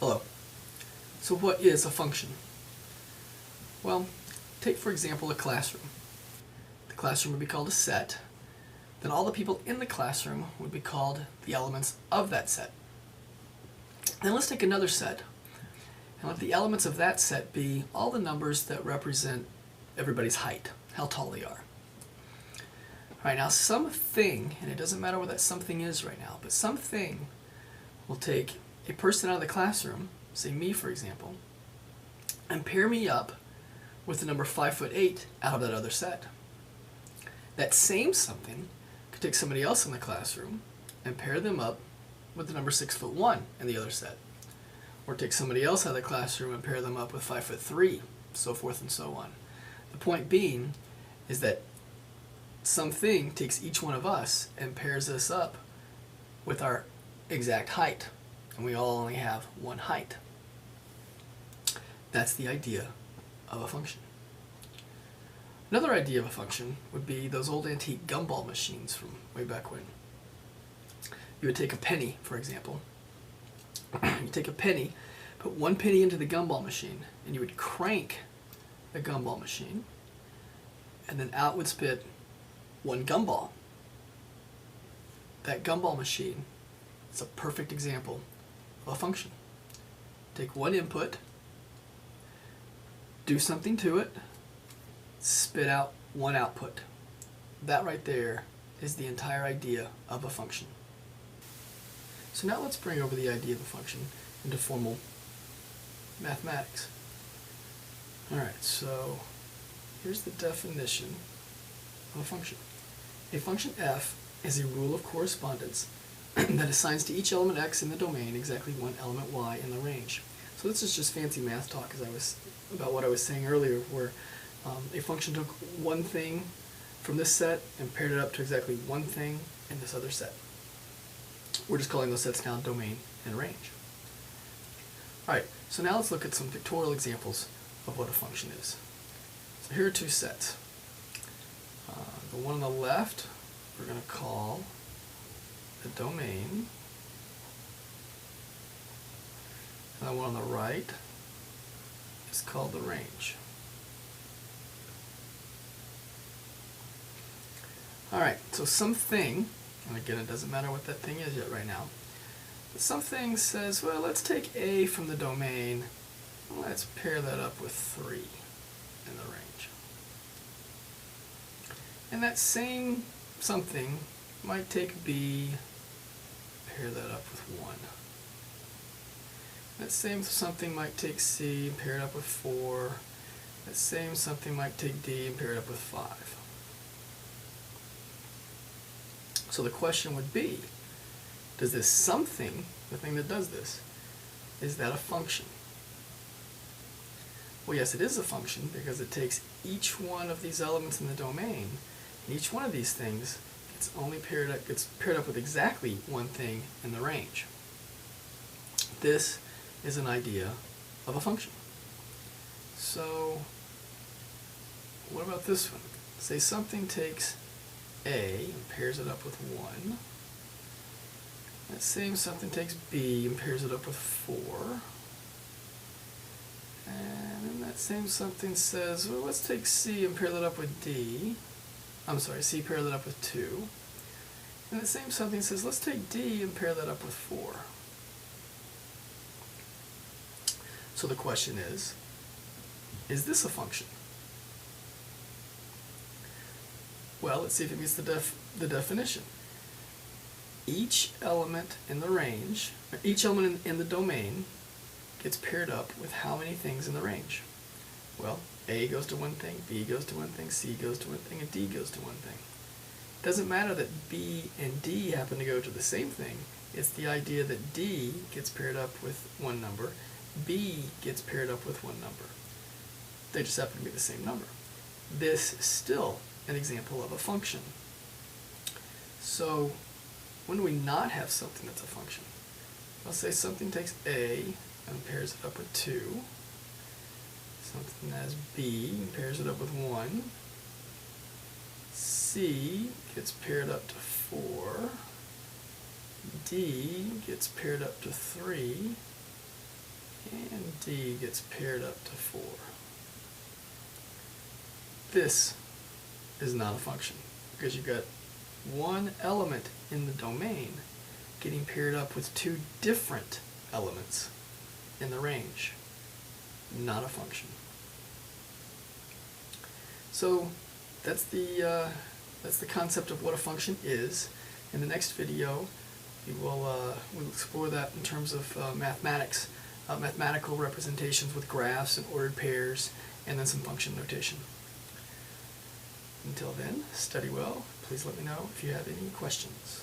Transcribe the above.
Hello. So what is a function? Well, take for example a classroom. The classroom would be called a set. Then all the people in the classroom would be called the elements of that set. Then let's take another set and let the elements of that set be all the numbers that represent everybody's height, how tall they are. Alright, now something, and it doesn't matter what that something is right now, but something will take a person out of the classroom, say me for example, and pair me up with the number 5'8" out of that other set. That same something could take somebody else in the classroom and pair them up with the number 6'1" in the other set. Or take somebody else out of the classroom and pair them up with 5'3", so forth and so on. The point being is that something takes each one of us and pairs us up with our exact height, and we all only have one height. That's the idea of a function. Another idea of a function would be those old antique gumball machines from way back when. You would take a penny, for example. You take a penny, put one penny into the gumball machine, and you would crank the gumball machine, and then out would spit one gumball. That gumball machine is a perfect example of a function. Take one input, do something to it, spit out one output. That right there is the entire idea of a function. So now let's bring over the idea of a function into formal mathematics. Alright, so here's the definition of a function. A function f is a rule of correspondence that assigns to each element x in the domain exactly one element y in the range. So this is just fancy math talk about what I was saying earlier, where a function took one thing from this set and paired it up to exactly one thing in this other set. We're just calling those sets now domain and range. Alright, so now let's look at some pictorial examples of what a function is. So here are two sets. The one on the left we're going to call the domain, and the one on the right is called the range. Alright, so something, and again it doesn't matter what that thing is yet right now, but something says, well, let's take A from the domain, let's pair that up with 3 in the range. And that same something might take B, pair that up with 1. That same something might take C and pair it up with 4. That same something might take D and pair it up with 5. So the question would be, does this something, the thing that does this, is that a function? Well, yes, it is a function because it takes each one of these elements in the domain, and each one of these things gets paired up with exactly one thing in the range. This is an idea of a function. So what about this one? Say something takes A and pairs it up with 1. That same something takes B and pairs it up with 4. And then that same something says, well, let's take C and pair that up with D. C pair that up with 2. And the same something says, let's take D and pair that up with 4. So the question is this a function? Well, let's see if it meets the definition. Each element in the range, each element in the domain gets paired up with how many things in the range? Well, A goes to one thing, B goes to one thing, C goes to one thing, and D goes to one thing. It doesn't matter that B and D happen to go to the same thing. It's the idea that D gets paired up with one number, B gets paired up with one number. They just happen to be the same number. This is still an example of a function. So when do we not have something that's a function? I'll say something takes A and pairs it up with 2. Something has B and pairs it up with 1. C gets paired up to 4. D gets paired up to 3. and D gets paired up to 4. This is not a function because you've got one element in the domain getting paired up with two different elements in the range. Not a function. So that's the concept of what a function is. In the next video, we'll explore that in terms of mathematics, mathematical representations with graphs and ordered pairs, and then some function notation. Until then, study well. Please let me know if you have any questions.